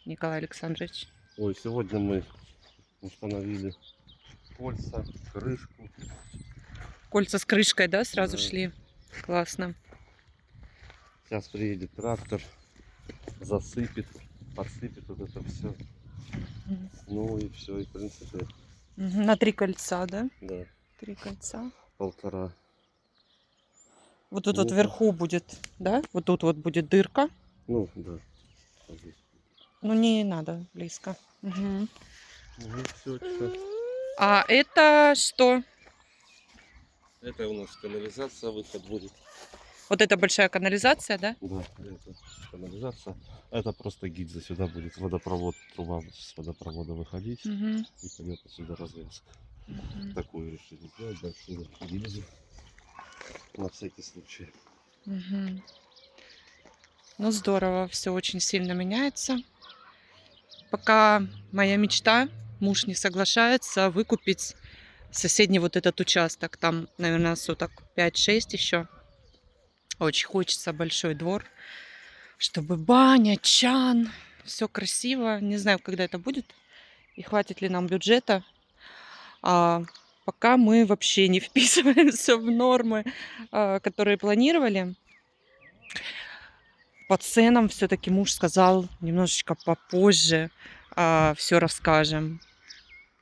Николай Александрович? Ой, сегодня мы установили кольца, крышку. Кольца с крышкой, да, сразу Да. шли? Классно. Сейчас приедет трактор, засыпет, подсыпет вот это все. Ну и все, и в принципе, На 3 кольца, да? да, 3 кольца. 1,5 Вот тут вот метра. вверху будет, да? Вот тут вот будет дырка. Ну, да. Вот здесь. Ну, не надо близко. Мгм. Ну, все. А это что? Это у нас канализация, выход будет. Вот это большая канализация, да? Да, это канализация. Это просто гильза. Сюда будет водопровод, труба с водопровода выходить. Мгм. И пойдет отсюда развязка. Мгм. Такую решили сделать большую гильзу. На всякий случай. Мгм. Ну, здорово, все очень сильно меняется. Пока моя мечта, муж не соглашается выкупить соседний вот этот участок. Там, наверное, соток 5-6 еще. Очень хочется большой двор, чтобы баня, чан, все красиво. Не знаю, когда это будет и хватит ли нам бюджета. А пока мы вообще не вписываемся в нормы, которые планировали. По ценам все-таки муж сказал, немножечко попозже все расскажем.